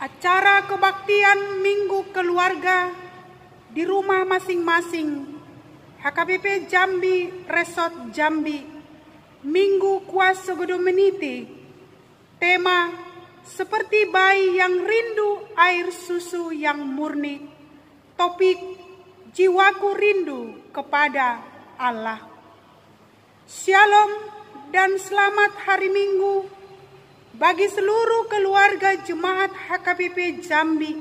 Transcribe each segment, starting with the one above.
acara kebaktian Minggu Keluarga di rumah masing-masing HKBP Jambi Resort Jambi Minggu Kuasa Godomeniti. Tema seperti bayi yang rindu air susu yang murni. Topik jiwaku rindu kepada Allah. Shalom dan selamat hari Minggu bagi seluruh keluarga jemaat HKBP Jambi.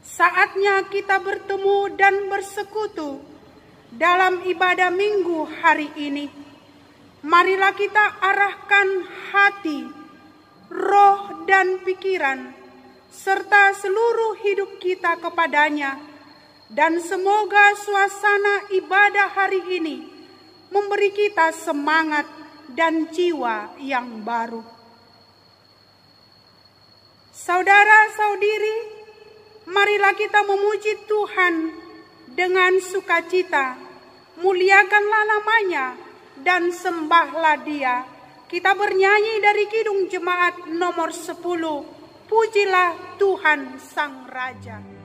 Saatnya kita bertemu dan bersekutu dalam ibadah Minggu hari ini. Marilah kita arahkan hati, roh dan pikiran serta seluruh hidup kita kepadanya, dan semoga suasana ibadah hari ini memberi kita semangat dan jiwa yang baru. Saudara-saudiri, marilah kita memuji Tuhan dengan sukacita, muliakanlah namanya dan sembahlah Dia. Kita bernyanyi dari Kidung Jemaat nomor 10, Pujilah Tuhan Sang Raja.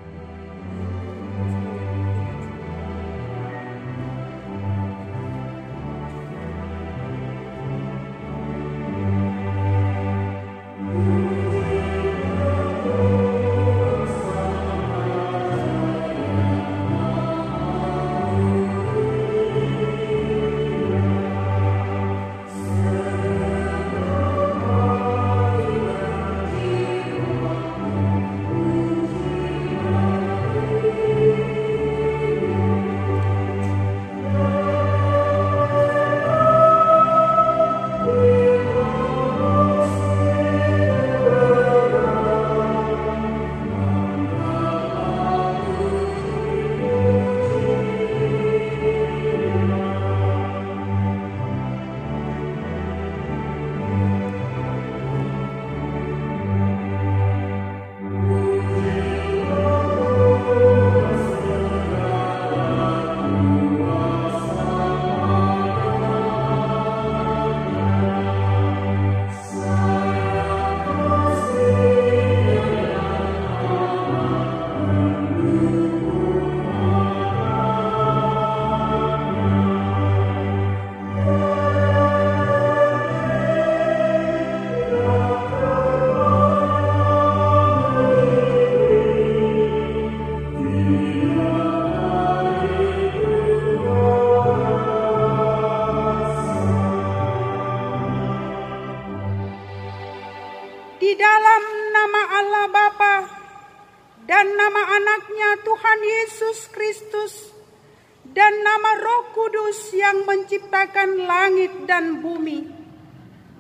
Menciptakan langit dan bumi,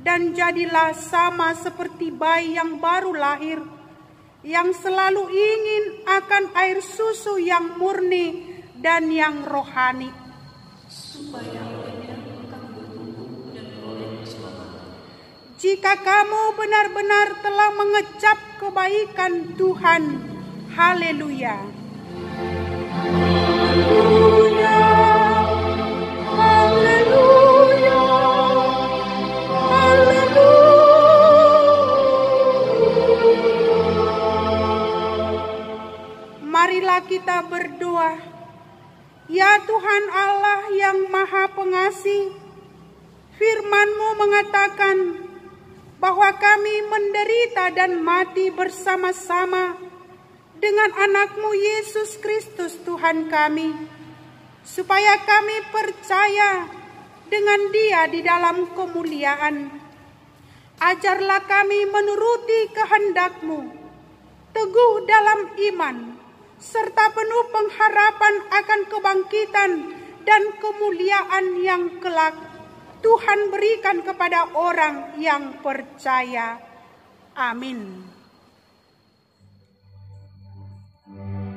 dan jadilah sama seperti bayi yang baru lahir, yang selalu ingin akan air susu yang murni dan yang rohani, supaya kamu bertumbuh dan beroleh keselamatan. Jika kamu benar-benar telah mengecap kebaikan Tuhan, haleluya. Marilah kita berdoa. Ya Tuhan Allah yang Maha Pengasih, firman-Mu mengatakan bahwa kami menderita dan mati bersama-sama dengan anak-Mu Yesus Kristus Tuhan kami, supaya kami percaya dengan Dia di dalam kemuliaan. Ajarlah kami menuruti kehendak-Mu, teguh dalam iman, serta penuh pengharapan akan kebangkitan dan kemuliaan yang kelak Tuhan berikan kepada orang yang percaya. Amin. Oh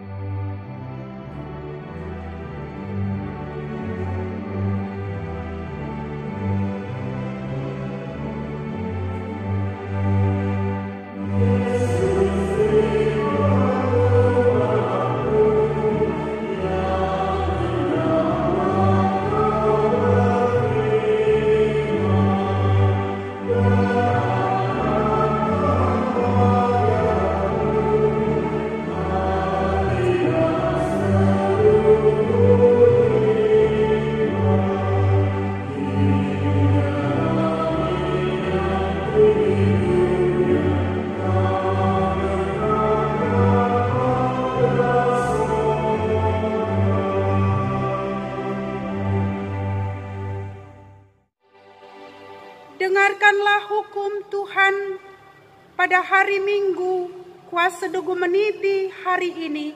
Dengarkanlah hukum Tuhan pada hari Minggu kuasa Dugu Meniti hari ini,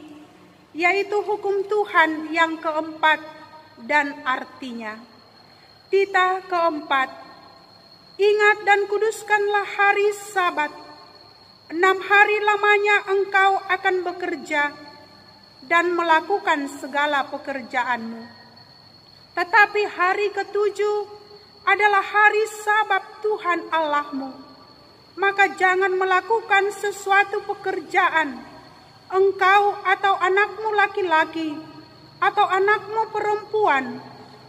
yaitu hukum Tuhan yang keempat dan artinya. Titah keempat, ingat dan kuduskanlah hari Sabat. 6 hari lamanya engkau akan bekerja dan melakukan segala pekerjaanmu. Tetapi hari ketujuh adalah hari Sabat Tuhan Allahmu. Maka jangan melakukan sesuatu pekerjaan, engkau atau anakmu laki-laki, atau anakmu perempuan,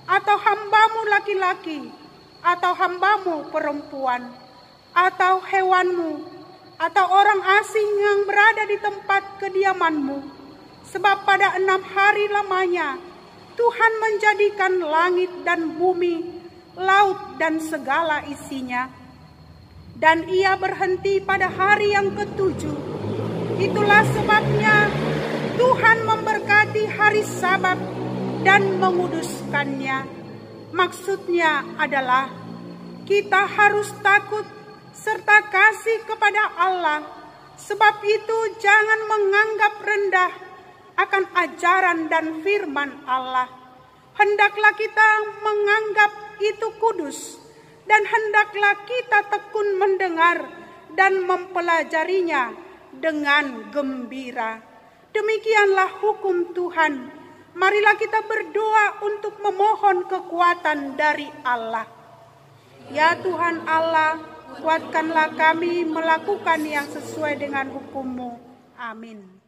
atau hambamu laki-laki, atau hambamu perempuan, atau hewanmu, atau orang asing yang berada di tempat kediamanmu. Sebab pada 6 hari lamanya Tuhan menjadikan langit dan bumi, laut dan segala isinya. Dan ia berhenti pada hari yang ketujuh. Itulah sebabnya Tuhan memberkati hari Sabat dan menguduskannya. Maksudnya adalah kita harus takut serta kasih kepada Allah. Sebab itu jangan menganggap rendah akan ajaran dan firman Allah. Hendaklah kita menganggap itu kudus, dan hendaklah kita tekun mendengar dan mempelajarinya dengan gembira. Demikianlah hukum Tuhan. Marilah kita berdoa untuk memohon kekuatan dari Allah. Ya Tuhan Allah, kuatkanlah kami melakukan yang sesuai dengan hukum-Mu. Amin.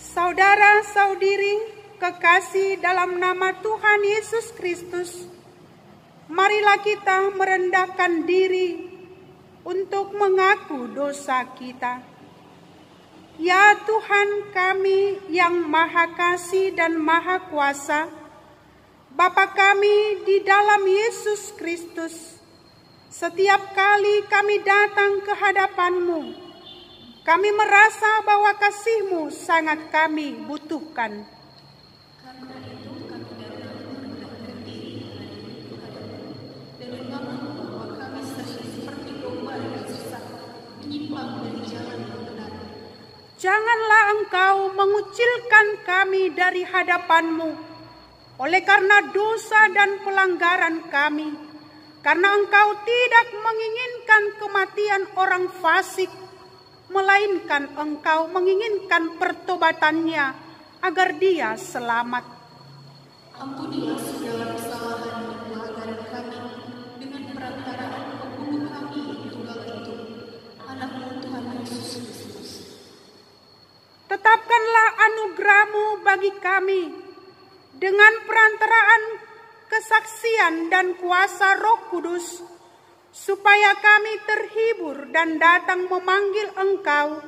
Saudara-saudiri kekasih dalam nama Tuhan Yesus Kristus, marilah kita merendahkan diri untuk mengaku dosa kita. Ya Tuhan kami yang Maha Kasih dan Maha Kuasa, Bapa kami di dalam Yesus Kristus, setiap kali kami datang ke hadapan-Mu, kami merasa bahwa kasih-Mu sangat kami butuhkan. Karena itu kami datang merendahkan diri dan mengaku bahwa kami sering seperti domba yang sesat, menyimpang dari jalan yang benar. Janganlah Engkau mengucilkan kami dari hadapan-Mu oleh karena dosa dan pelanggaran kami, karena Engkau tidak menginginkan kematian orang fasik, melainkan Engkau menginginkan pertobatannya agar dia selamat. Ampunilah segala kesalahan dan pelanggaran kami dengan perantaraan pembunuh kami yang tunggal itu, Anak-Mu Tuhan Yesus Kristus. Tetapkanlah anugerah-Mu bagi kami dengan perantaraan kesaksian dan kuasa Roh Kudus, supaya kami terhibur dan datang memanggil Engkau,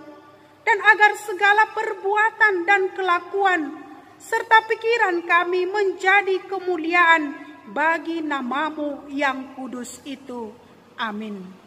dan agar segala perbuatan dan kelakuan serta pikiran kami menjadi kemuliaan bagi nama-Mu yang kudus itu. Amin.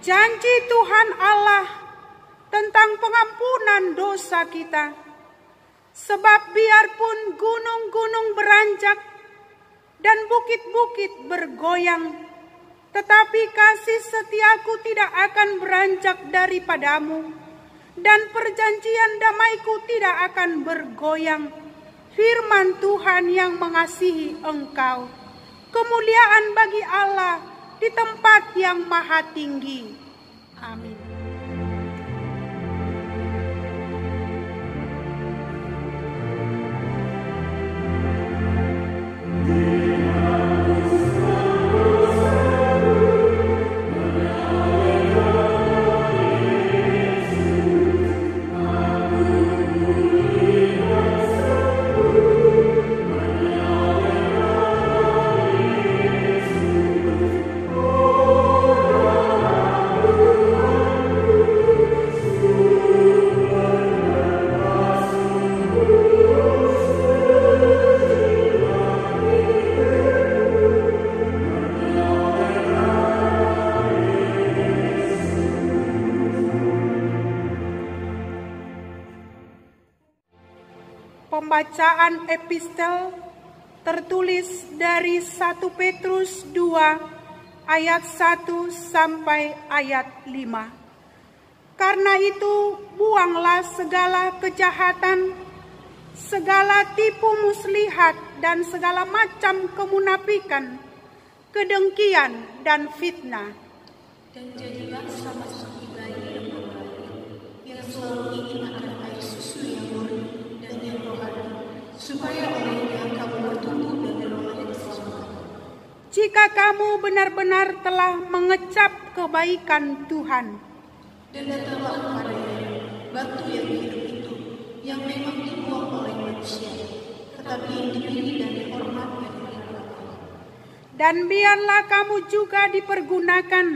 janji Tuhan Allah tentang pengampunan dosa kita. Sebab biarpun gunung-gunung beranjak dan bukit-bukit bergoyang, tetapi kasih setiaku tidak akan beranjak daripadamu, dan perjanjian damaiku tidak akan bergoyang. Firman Tuhan yang mengasihi engkau. Kemuliaan bagi Allah di tempat yang maha tinggi. Amin. Pembacaan epistel tertulis dari 1 Petrus 2 ayat 1 sampai ayat 5. Karena itu buanglah segala kejahatan, segala tipu muslihat dan segala macam kemunafikan, kedengkian dan fitnah. Dan jadilah sama seperti bayi yang membaik, yang selalu ingin akan air susu yang murni dan yang rohani, supaya olehnya kamu bertumbuh dan beroleh keselamatan. Jika kamu benar-benar telah mengecap kebaikan Tuhan, dan datanglah kepadanya batu yang hidup itu, yang memang dibuang oleh manusia, tetapi yang dipilih dan dihormat dari Allah. dan biarlah kamu juga dipergunakan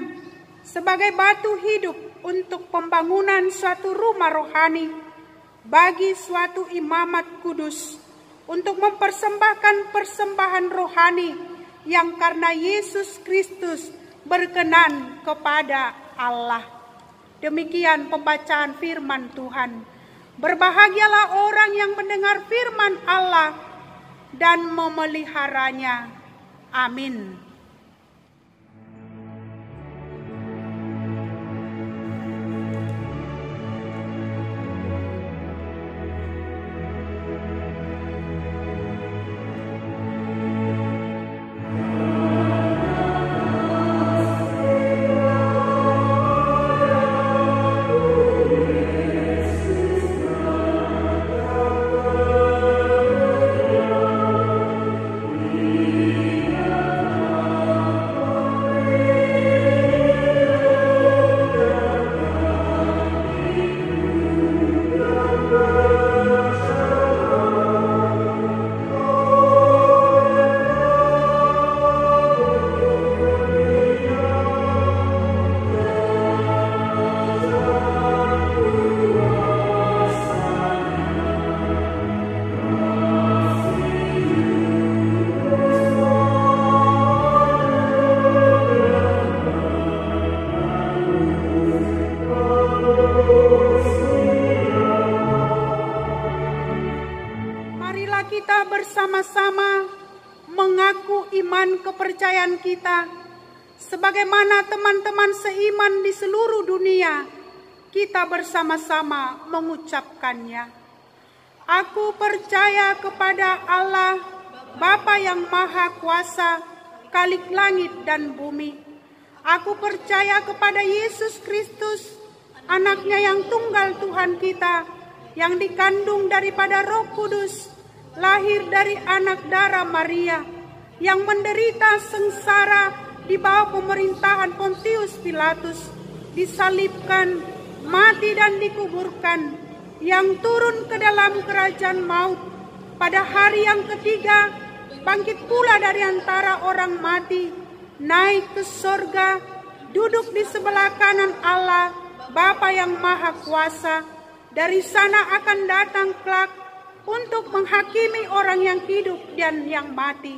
sebagai batu hidup untuk pembangunan suatu rumah rohani bagi suatu imamat kudus, untuk mempersembahkan persembahan rohani yang karena Yesus Kristus berkenan kepada Allah. Demikian pembacaan firman Tuhan. Berbahagialah orang yang mendengar firman Allah dan memeliharanya. Amin. Kita bersama-sama mengaku iman kepercayaan kita sebagaimana teman-teman seiman di seluruh dunia kita bersama-sama mengucapkannya. Aku percaya kepada Allah Bapa yang Maha Kuasa, Khalik langit dan bumi. Aku percaya kepada Yesus Kristus, anaknya yang tunggal Tuhan kita, yang dikandung daripada Roh Kudus, lahir dari anak darah Maria, yang menderita sengsara di bawah pemerintahan Pontius Pilatus, disalibkan, mati dan dikuburkan, yang turun ke dalam kerajaan maut, pada hari yang ketiga bangkit pula dari antara orang mati, naik ke sorga, duduk di sebelah kanan Allah Bapa yang Maha Kuasa. Dari sana akan datang kelak untuk menghakimi orang yang hidup dan yang mati.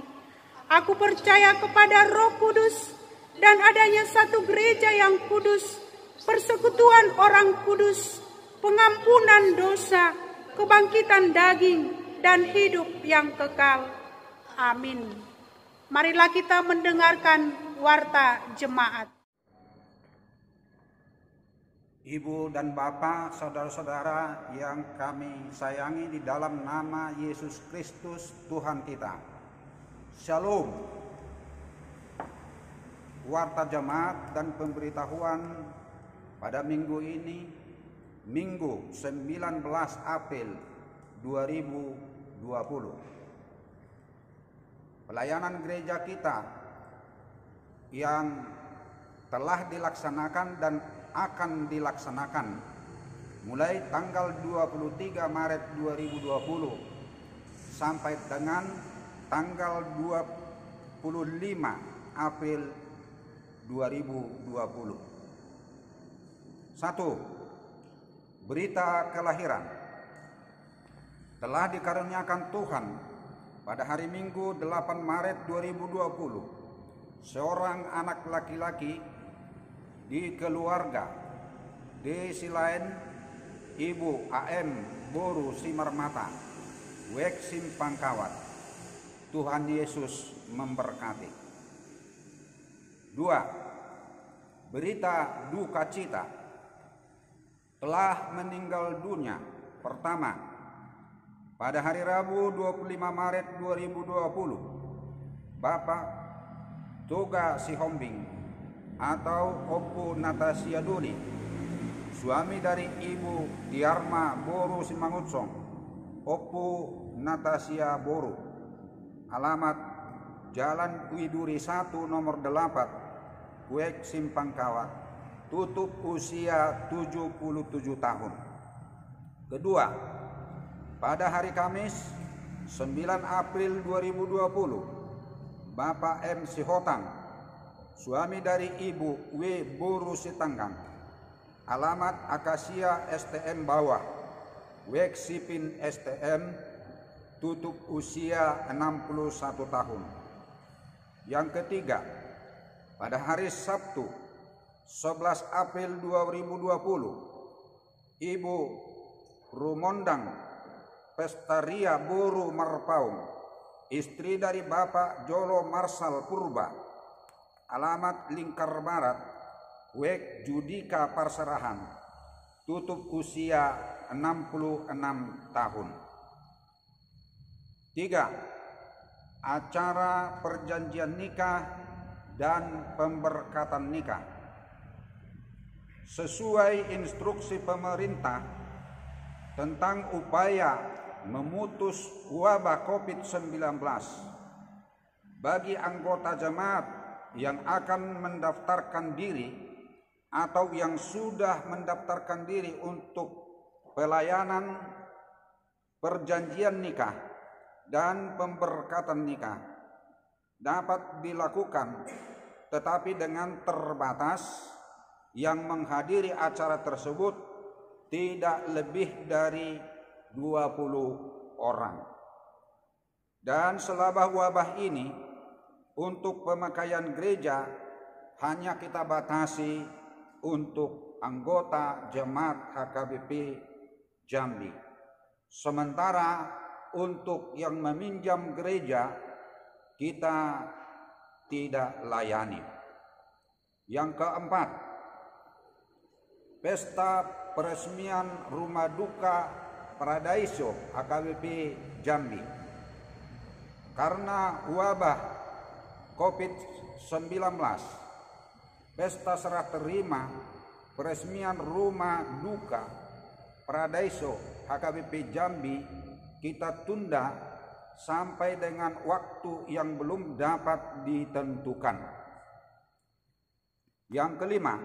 Aku percaya kepada Roh Kudus dan adanya satu gereja yang kudus, persekutuan orang kudus, pengampunan dosa, kebangkitan daging, dan hidup yang kekal. Amin. Marilah kita mendengarkan warta jemaat. Ibu dan Bapak, saudara-saudara yang kami sayangi di dalam nama Yesus Kristus Tuhan kita. Shalom. Warta jemaat dan pemberitahuan pada minggu ini, Minggu 19 April 2020. Pelayanan gereja kita yang telah dilaksanakan dan akan dilaksanakan mulai tanggal 23 Maret 2020 sampai dengan tanggal 25 April 2020. 1. Berita kelahiran. Telah dikaruniakan Tuhan pada hari Minggu 8 Maret 2020 seorang anak laki-laki di keluarga desi lain Ibu AM Boru Simarmata, Wek Simpangkawat. Tuhan Yesus memberkati. 2. Berita duka cita. Telah meninggal dunia pertama pada hari Rabu 25 Maret 2020 Bapak Toga Sihombing atau Opu Natasia Duli, suami dari Ibu Diarma Boru Simangutsong, Opu Natasia Boru, alamat Jalan Widuri 1 nomor 8, Wek Simpangkawat, tutup usia 77 tahun. Kedua, pada hari Kamis 9 April 2020, Bapak M. Sihotang, suami dari Ibu W. Boru Sitanggang, alamat Akasia STM Bawah, Wek Sipin STM, tutup usia 61 tahun. Yang ketiga, pada hari Sabtu 11 April 2020, Ibu Rumondang Pestaria Boru Marpaung, istri dari Bapak Jolo Marsal Purba, alamat Lingkar Barat, Wek Judika Parserahan, tutup usia 66 tahun. 3. Acara perjanjian nikah dan pemberkatan nikah. Sesuai instruksi pemerintah tentang upaya memutus wabah COVID-19, bagi anggota jemaat yang akan mendaftarkan diri atau yang sudah mendaftarkan diri untuk pelayanan perjanjian nikah dan pemberkatan nikah dapat dilakukan, tetapi dengan terbatas yang menghadiri acara tersebut tidak lebih dari 20 orang. Dan selama wabah ini, untuk pemakaian gereja hanya kita batasi untuk anggota jemaat HKBP Jambi. Sementara untuk yang meminjam gereja kita tidak layani. Yang keempat, pesta peresmian Rumah Duka Paradaiso HKBP Jambi. Karena wabah COVID-19, pesta serah terima peresmian Rumah Duka Paradaiso HKBP Jambi kita tunda sampai dengan waktu yang belum dapat ditentukan. Yang kelima,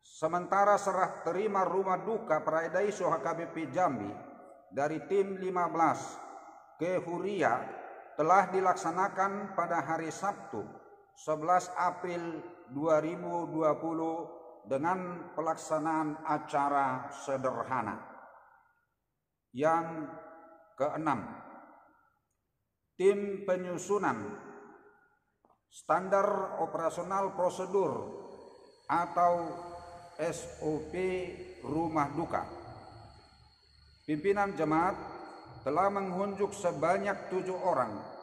sementara serah terima Rumah Duka Paradaiso HKBP Jambi dari tim 15 ke Huria telah dilaksanakan pada hari Sabtu 11 April 2020 dengan pelaksanaan acara sederhana. Yang keenam, tim penyusunan standar operasional prosedur atau SOP Rumah Duka. Pimpinan jemaat telah mengunjuk sebanyak 7 orang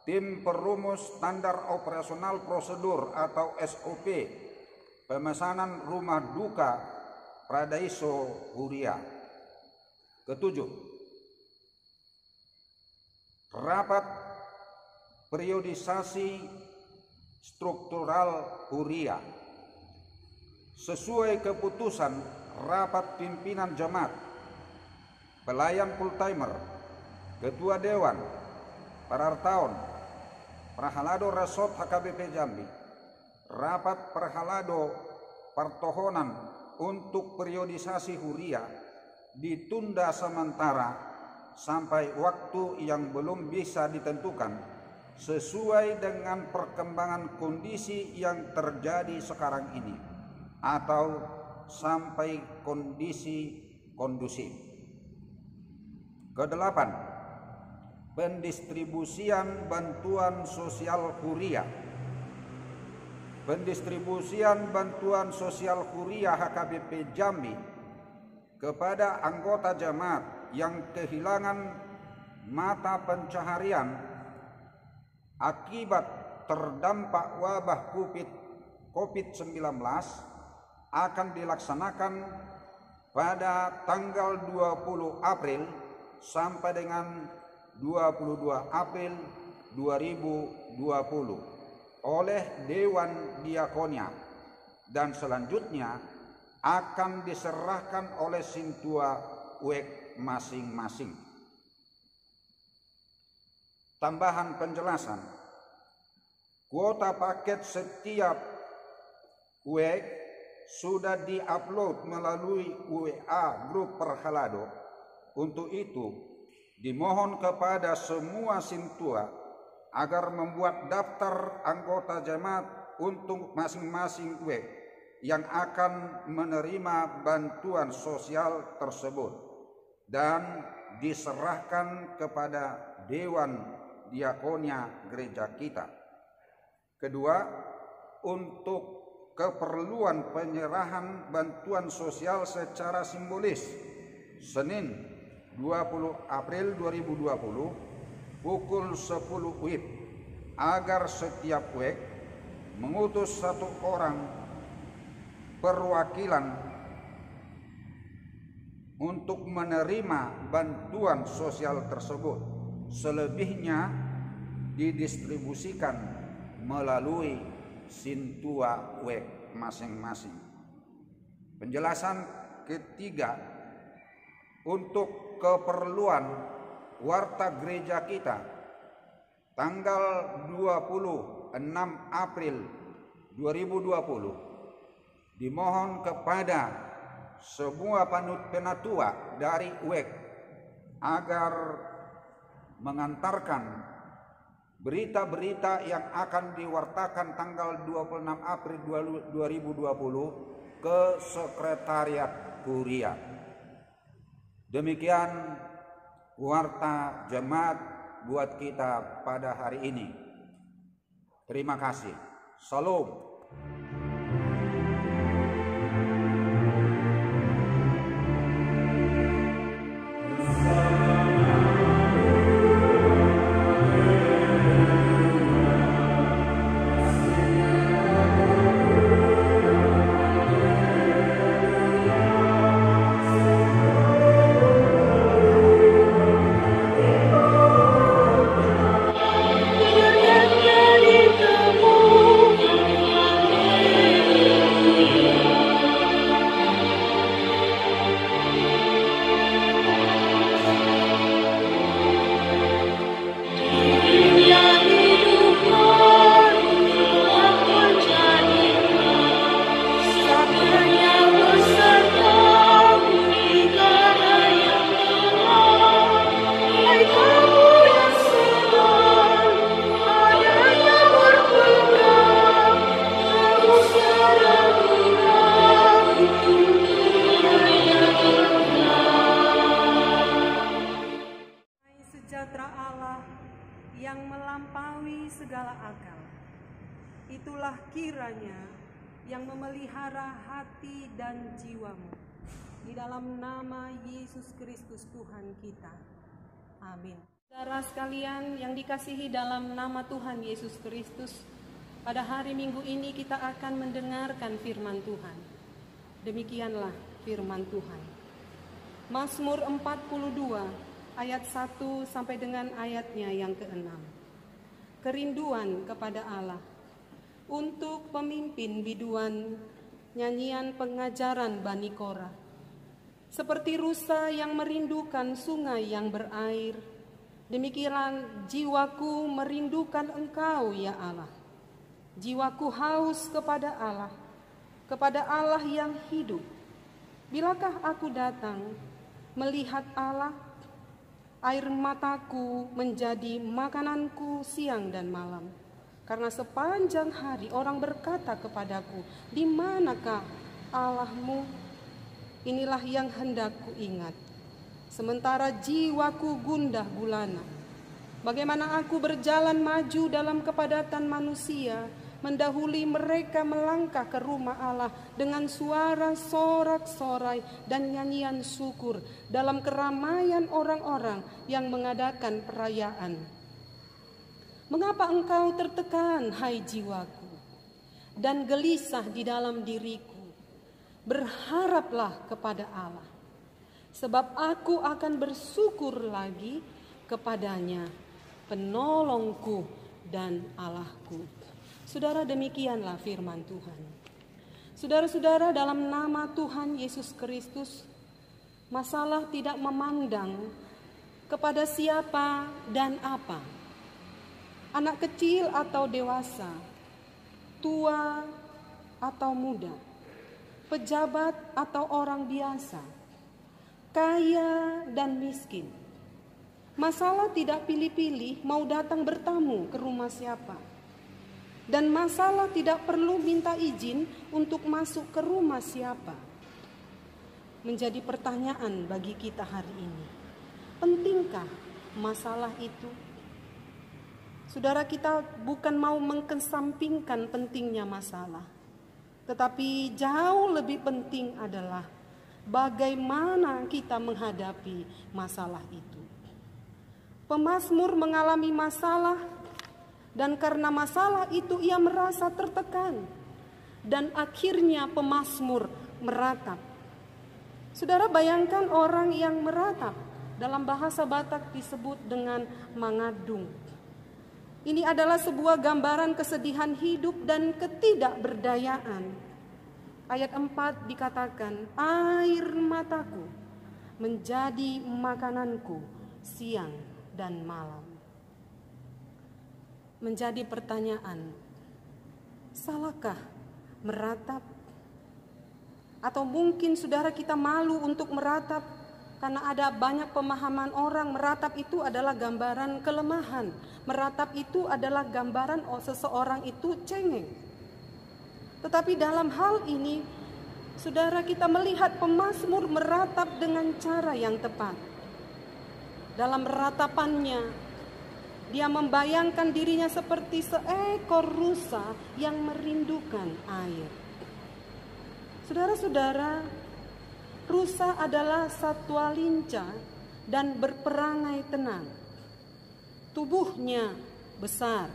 tim perumus standar operasional prosedur atau SOP pemesanan rumah duka Paradaiso Huria. Ketujuh, rapat periodisasi struktural Huria. Sesuai keputusan rapat pimpinan jemaat, pelayan full-timer, ketua dewan, Parartaon, Prahalado Resort HKBP Jambi, rapat Prahalado Partohonan untuk periodisasi Huria ditunda sementara sampai waktu yang belum bisa ditentukan sesuai dengan perkembangan kondisi yang terjadi sekarang ini atau sampai kondisi kondusif. Kedelapan, pendistribusian bantuan sosial Huria. Pendistribusian bantuan sosial Huria HKBP Jambi kepada anggota jemaat yang kehilangan mata pencaharian akibat terdampak wabah COVID-19 akan dilaksanakan pada tanggal 20 April sampai dengan 22 April 2020 oleh Dewan Diakonia dan selanjutnya akan diserahkan oleh Sintua WEK masing-masing. Tambahan penjelasan, kuota paket setiap WEK sudah diupload melalui WA grup Perhalado. Untuk itu dimohon kepada semua Sintua agar membuat daftar anggota jemaat untuk masing-masing WEK yang akan menerima bantuan sosial tersebut dan diserahkan kepada Dewan Diakonia gereja kita. Kedua, untuk keperluan penyerahan bantuan sosial secara simbolis, Senin 20 April 2020 pukul 10 WIB agar setiap WEK mengutus 1 orang perwakilan untuk menerima bantuan sosial tersebut. Selebihnya didistribusikan melalui Sintua WEK masing-masing. Penjelasan ketiga, untuk keperluan warta gereja kita tanggal 26 April 2020 dimohon kepada semua penatua dari WEK agar mengantarkan berita-berita yang akan diwartakan tanggal 26 April 2020 ke Sekretariat Huria. Demikian warta jemaat buat kita pada hari ini. Terima kasih. Salam. yang melampaui segala akal. Itulah kiranya yang memelihara hati dan jiwamu. Di dalam nama Yesus Kristus Tuhan kita. Amin. Saudara sekalian yang dikasihi dalam nama Tuhan Yesus Kristus, pada hari Minggu ini kita akan mendengarkan firman Tuhan. Demikianlah firman Tuhan. Mazmur 42 ayat 1 sampai dengan ayatnya yang ke-6. Kerinduan kepada Allah. Untuk pemimpin biduan, nyanyian pengajaran Bani Korah. Seperti rusa yang merindukan sungai yang berair, demikianlah jiwaku merindukan Engkau ya Allah. Jiwaku haus kepada Allah yang hidup. Bilakah aku datang melihat Allah? Air mataku menjadi makananku siang dan malam. Karena sepanjang hari orang berkata kepadaku, di manakah Allahmu? Inilah yang hendak ku ingat. Sementara jiwaku gundah gulana. Bagaimana aku berjalan maju dalam kepadatan manusia, mendahului mereka melangkah ke rumah Allah dengan suara sorak-sorai dan nyanyian syukur dalam keramaian orang-orang yang mengadakan perayaan. Mengapa engkau tertekan, hai jiwaku, dan gelisah di dalam diriku? Berharaplah kepada Allah, sebab aku akan bersyukur lagi kepadanya, penolongku dan Allahku. Saudara, demikianlah firman Tuhan. Saudara-saudara, dalam nama Tuhan Yesus Kristus, masalah tidak memandang kepada siapa dan apa. Anak kecil atau dewasa, tua atau muda, pejabat atau orang biasa, kaya dan miskin. Masalah tidak pilih-pilih mau datang bertamu ke rumah siapa. Dan masalah tidak perlu minta izin untuk masuk ke rumah siapa. Menjadi pertanyaan bagi kita hari ini. Pentingkah masalah itu? Saudara, kita bukan mau mengkesampingkan pentingnya masalah. Tetapi jauh lebih penting adalah bagaimana kita menghadapi masalah itu. Pemazmur mengalami masalah, dan karena masalah itu ia merasa tertekan. Dan akhirnya pemazmur meratap. Saudara, bayangkan orang yang meratap. Dalam bahasa Batak disebut dengan mangadung. Ini adalah sebuah gambaran kesedihan hidup dan ketidakberdayaan. Ayat 4 dikatakan, air mataku menjadi makananku siang dan malam. Menjadi pertanyaan, salahkah meratap? Atau mungkin saudara kita malu untuk meratap karena ada banyak pemahaman orang meratap itu adalah gambaran kelemahan. Meratap itu adalah gambaran seseorang itu cengeng. Tetapi dalam hal ini, saudara, kita melihat pemazmur meratap dengan cara yang tepat. Dalam ratapannya, dia membayangkan dirinya seperti seekor rusa yang merindukan air. Saudara-saudara, rusa adalah satwa lincah dan berperangai tenang. Tubuhnya besar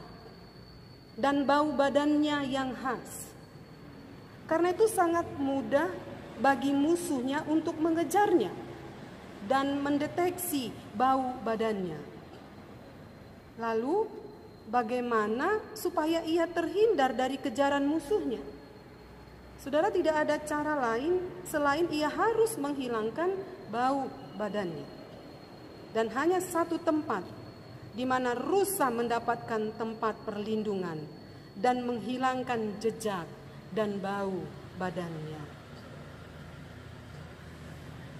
dan bau badannya yang khas. Karena itu sangat mudah bagi musuhnya untuk mengejarnya dan mendeteksi bau badannya. Lalu bagaimana supaya ia terhindar dari kejaran musuhnya? Saudara, tidak ada cara lain selain ia harus menghilangkan bau badannya. Dan hanya satu tempat di mana rusa mendapatkan tempat perlindungan dan menghilangkan jejak dan bau badannya.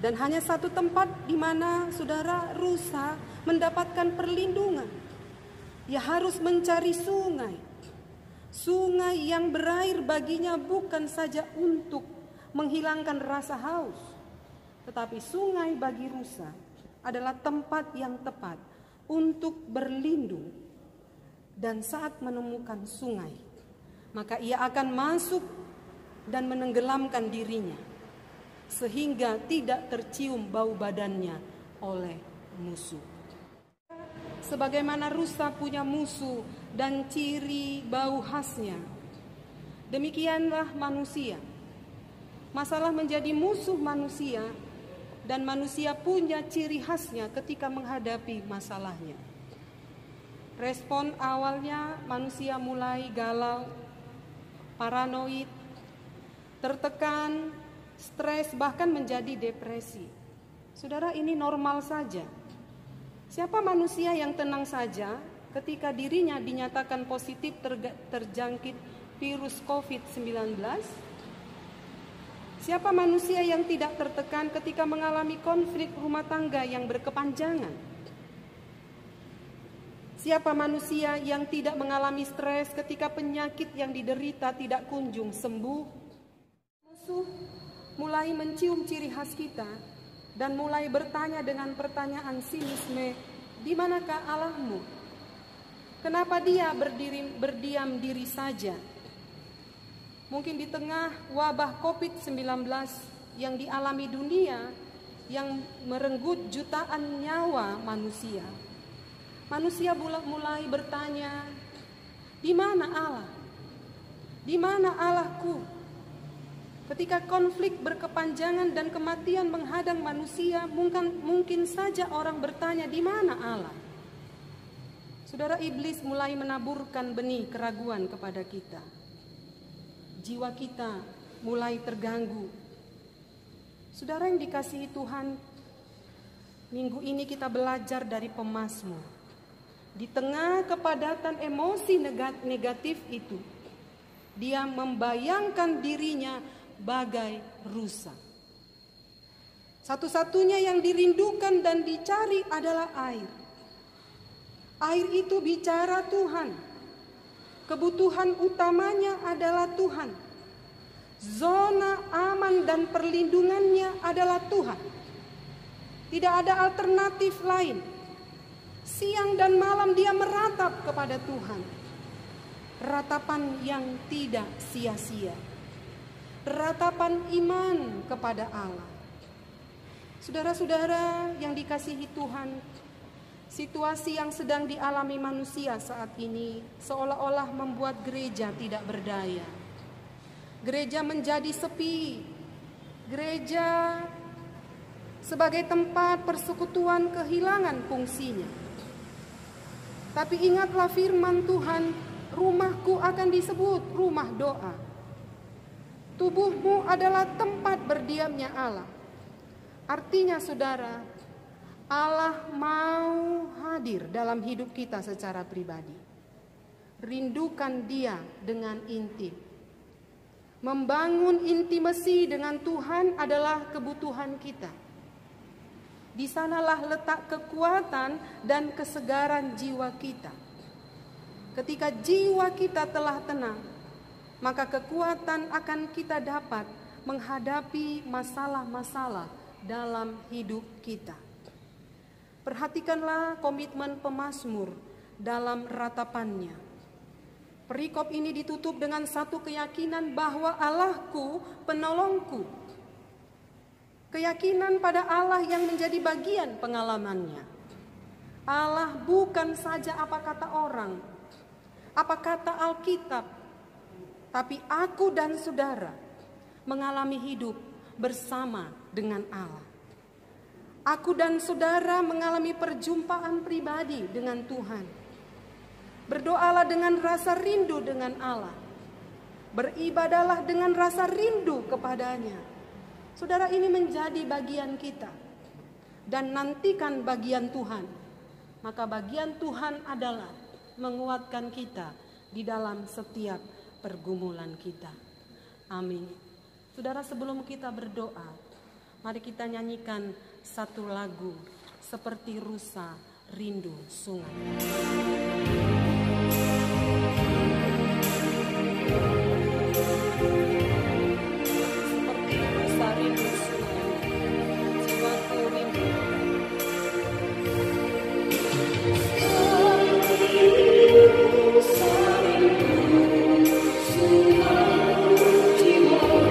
Dan hanya satu tempat di mana saudara rusa mendapatkan perlindungan. Ia harus mencari sungai. Sungai yang berair baginya bukan saja untuk menghilangkan rasa haus, tetapi sungai bagi rusa adalah tempat yang tepat untuk berlindung. Dan saat menemukan sungai, maka ia akan masuk dan menenggelamkan dirinya, sehingga tidak tercium bau badannya oleh musuh. Sebagaimana rusa punya musuh dan ciri bau khasnya, demikianlah manusia. Masalah menjadi musuh manusia, dan manusia punya ciri khasnya ketika menghadapi masalahnya. Respon awalnya manusia mulai galau, paranoid, tertekan, stres, bahkan menjadi depresi. Saudara, ini normal saja. Siapa manusia yang tenang saja ketika dirinya dinyatakan positif terjangkit virus COVID-19? Siapa manusia yang tidak tertekan ketika mengalami konflik rumah tangga yang berkepanjangan? Siapa manusia yang tidak mengalami stres ketika penyakit yang diderita tidak kunjung sembuh? Musuh mulai mencium ciri khas kita dan mulai bertanya dengan pertanyaan sinisme, di manakah Allahmu? Kenapa dia berdiam diri saja? Mungkin di tengah wabah COVID-19 yang dialami dunia, yang merenggut jutaan nyawa manusia, manusia mulai bertanya, di mana Allah? Di mana Allahku? Ketika konflik berkepanjangan dan kematian menghadang manusia, mungkin saja orang bertanya, di mana Allah? Saudara, iblis mulai menaburkan benih keraguan kepada kita. Jiwa kita mulai terganggu. Saudara yang dikasihi Tuhan, minggu ini kita belajar dari pemazmur. Di tengah kepadatan emosi negatif itu, dia membayangkan dirinya bagai rusa. Satu-satunya yang dirindukan dan dicari adalah air. Air itu bicara Tuhan. Kebutuhan utamanya adalah Tuhan. Zona aman dan perlindungannya adalah Tuhan. Tidak ada alternatif lain. Siang dan malam dia meratap kepada Tuhan. Ratapan yang tidak sia-sia. Ratapan iman kepada Allah. Saudara-saudara yang dikasihi Tuhan, situasi yang sedang dialami manusia saat ini seolah-olah membuat gereja tidak berdaya. Gereja menjadi sepi. Gereja sebagai tempat persekutuan kehilangan fungsinya. Tapi ingatlah firman Tuhan, rumahku akan disebut rumah doa. Tubuhmu adalah tempat berdiamnya Allah. Artinya saudara, Allah mau hadir dalam hidup kita secara pribadi. Rindukan Dia dengan intim. Membangun intimasi dengan Tuhan adalah kebutuhan kita. Di sanalah letak kekuatan dan kesegaran jiwa kita. Ketika jiwa kita telah tenang, maka kekuatan akan kita dapat menghadapi masalah-masalah dalam hidup kita. Perhatikanlah komitmen pemazmur dalam ratapannya. Perikop ini ditutup dengan satu keyakinan bahwa Allahku penolongku. Keyakinan pada Allah yang menjadi bagian pengalamannya. Allah bukan saja apa kata orang, apa kata Alkitab, tapi aku dan saudara mengalami hidup bersama dengan Allah. Aku dan saudara mengalami perjumpaan pribadi dengan Tuhan. Berdoalah dengan rasa rindu dengan Allah. Beribadahlah dengan rasa rindu kepadanya. Saudara, ini menjadi bagian kita. Dan nantikan bagian Tuhan. Maka bagian Tuhan adalah menguatkan kita di dalam setiap pergumulan kita. Amin. Saudara, sebelum kita berdoa, mari kita nyanyikan satu lagu, Seperti Rusa Rindu Sungai. Seperti rusa rindu sungai, jiwaku rindu. Rusa rindu sungai, jiwaku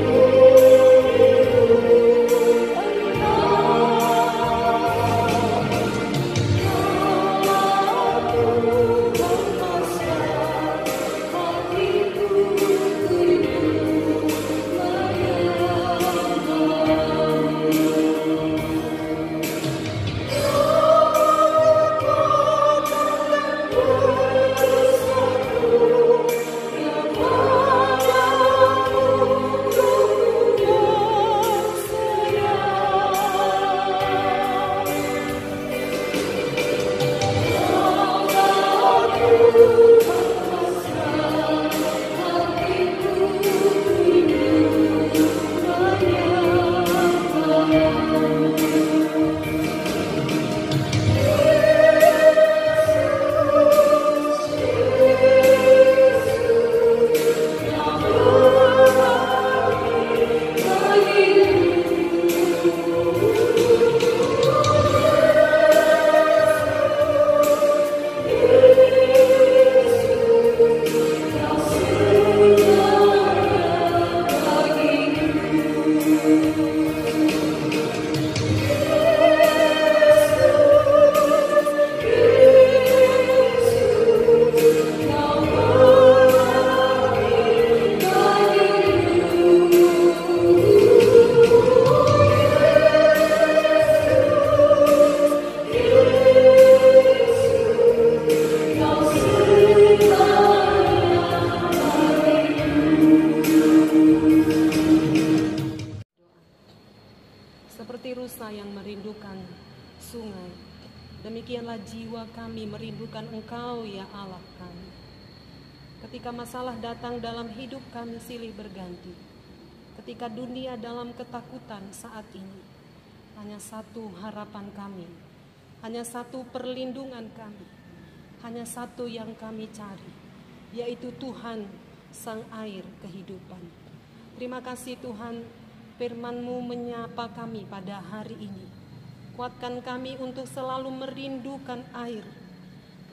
lindungilah jiwa kami merindukan Engkau ya Allah kami. Ketika masalah datang dalam hidup kami silih berganti, ketika dunia dalam ketakutan saat ini, hanya satu harapan kami, hanya satu perlindungan kami, hanya satu yang kami cari, yaitu Tuhan, Sang Air Kehidupan. Terima kasih Tuhan, firman-Mu menyapa kami pada hari ini. Kuatkan kami untuk selalu merindukan air.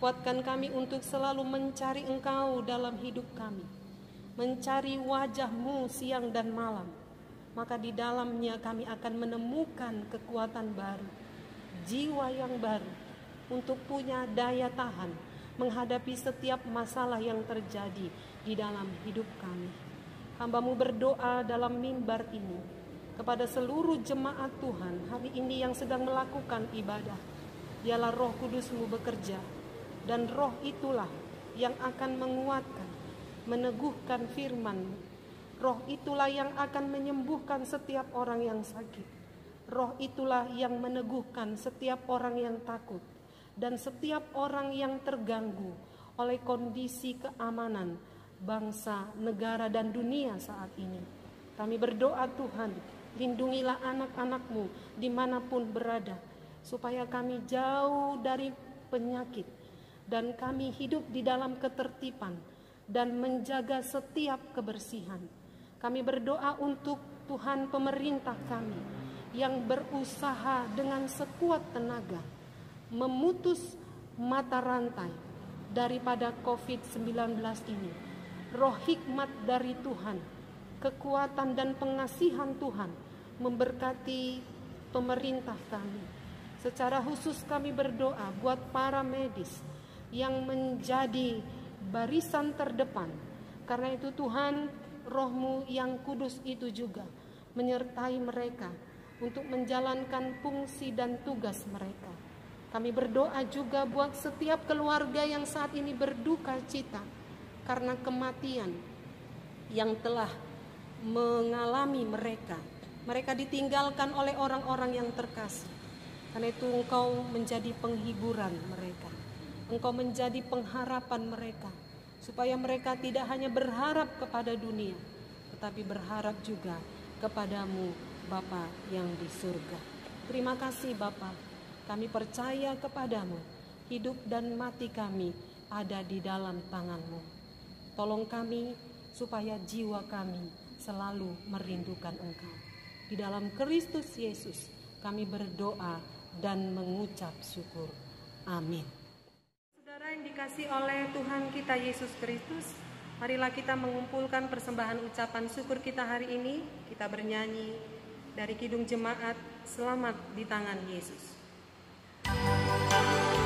Kuatkan kami untuk selalu mencari Engkau dalam hidup kami. Mencari wajah-Mu siang dan malam. Maka di dalamnya kami akan menemukan kekuatan baru, jiwa yang baru, untuk punya daya tahan menghadapi setiap masalah yang terjadi di dalam hidup kami. Hamba-Mu berdoa dalam mimbar ini kepada seluruh jemaat Tuhan hari ini yang sedang melakukan ibadah. Biarlah Roh Kudus-Mu bekerja, dan Roh itulah yang akan menguatkan, meneguhkan firman-Mu. Roh itulah yang akan menyembuhkan setiap orang yang sakit. Roh itulah yang meneguhkan setiap orang yang takut dan setiap orang yang terganggu oleh kondisi keamanan bangsa, negara, dan dunia saat ini. Kami berdoa Tuhan, lindungilah anak-anak-Mu dimanapun berada, supaya kami jauh dari penyakit dan kami hidup di dalam ketertiban dan menjaga setiap kebersihan. Kami berdoa untuk Tuhan pemerintah kami yang berusaha dengan sekuat tenaga memutus mata rantai daripada COVID-19 ini. Roh hikmat dari Tuhan, kekuatan dan pengasihan Tuhan memberkati pemerintah kami. Secara khusus kami berdoa buat para medis yang menjadi barisan terdepan. Karena itu Tuhan, Roh-Mu yang kudus itu juga menyertai mereka untuk menjalankan fungsi dan tugas mereka. Kami berdoa juga buat setiap keluarga yang saat ini berduka cita karena kematian yang telah mengalami mereka. Mereka ditinggalkan oleh orang-orang yang terkasih. Karena itu Engkau menjadi penghiburan mereka. Engkau menjadi pengharapan mereka. Supaya mereka tidak hanya berharap kepada dunia, tetapi berharap juga kepadamu Bapa yang di surga. Terima kasih Bapa, kami percaya kepadamu. Hidup dan mati kami ada di dalam tangan-Mu. Tolong kami supaya jiwa kami selalu merindukan Engkau. Di dalam Kristus Yesus kami berdoa dan mengucap syukur. Amin. Saudara yang dikasihi oleh Tuhan kita Yesus Kristus, marilah kita mengumpulkan persembahan ucapan syukur kita hari ini. Kita bernyanyi dari Kidung Jemaat, Selamat di Tangan Yesus. Oh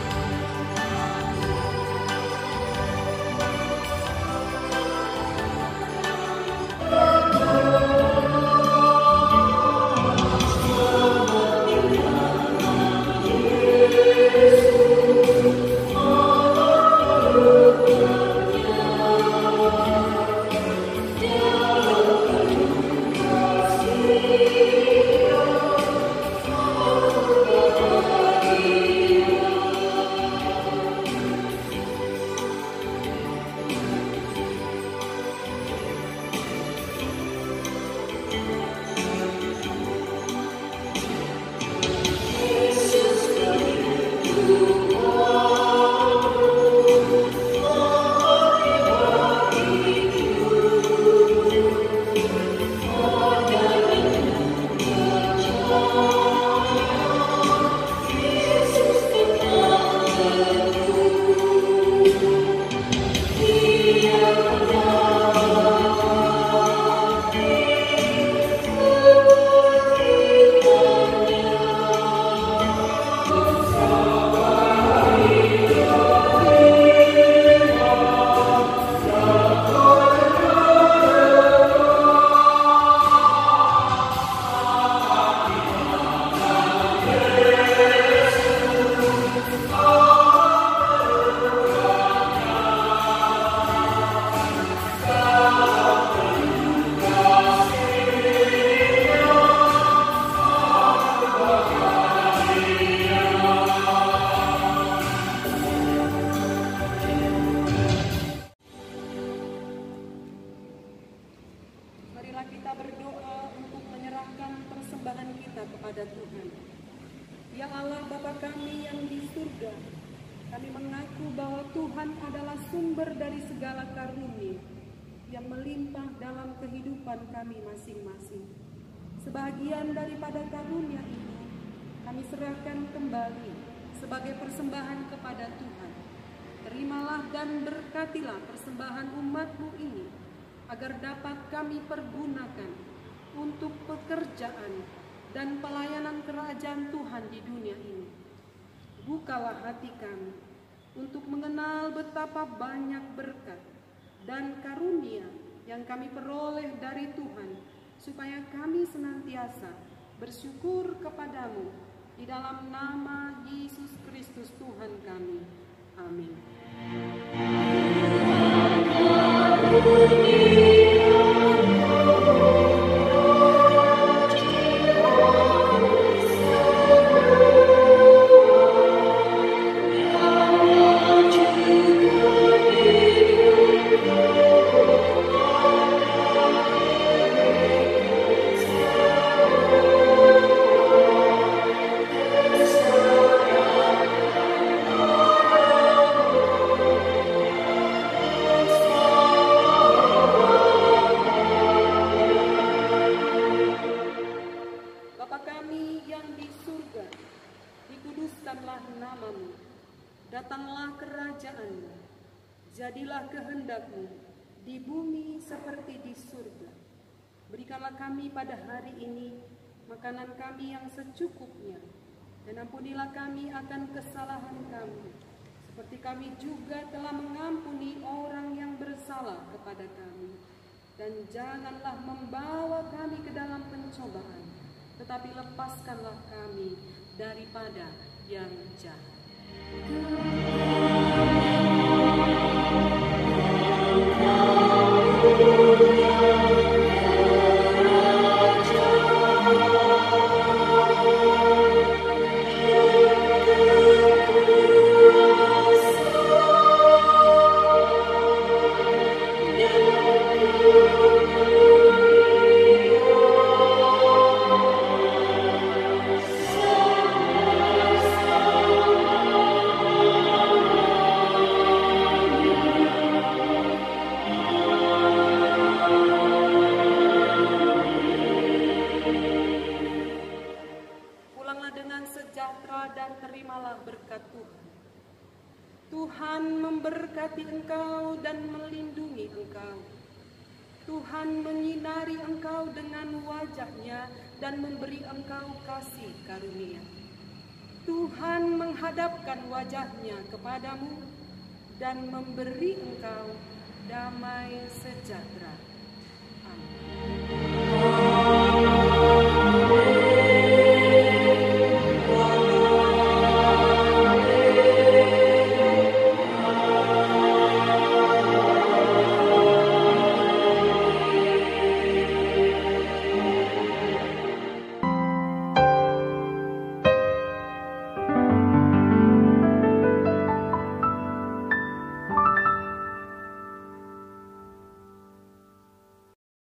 Allah Bapa kami yang di surga, kami mengaku bahwa Tuhan adalah sumber dari segala karunia yang melimpah dalam kehidupan kami masing-masing. Sebagian daripada karunia ini kami serahkan kembali sebagai persembahan kepada Tuhan. Terimalah dan berkatilah persembahan umat-Mu ini, agar dapat kami pergunakan untuk pekerjaan dan pelayanan kerajaan Tuhan di dunia ini. Bukalah hati kami untuk mengenal betapa banyak berkat dan karunia yang kami peroleh dari Tuhan, supaya kami senantiasa bersyukur kepadamu di dalam nama Yesus Kristus Tuhan kami. Amin. Datanglah kerajaan-Mu, jadilah kehendak-Mu di bumi seperti di surga. Berikanlah kami pada hari ini makanan kami yang secukupnya, dan ampunilah kami akan kesalahan kami, seperti kami juga telah mengampuni orang yang bersalah kepada kami. Dan janganlah membawa kami ke dalam pencobaan, tetapi lepaskanlah kami daripada yang jahat. Tuhan memberkati engkau dan melindungi engkau. Tuhan menyinari engkau dengan wajah-Nya dan memberi engkau kasih karunia. Tuhan menghadapkan wajah-Nya kepadamu dan memberi engkau damai sejahtera. Amin.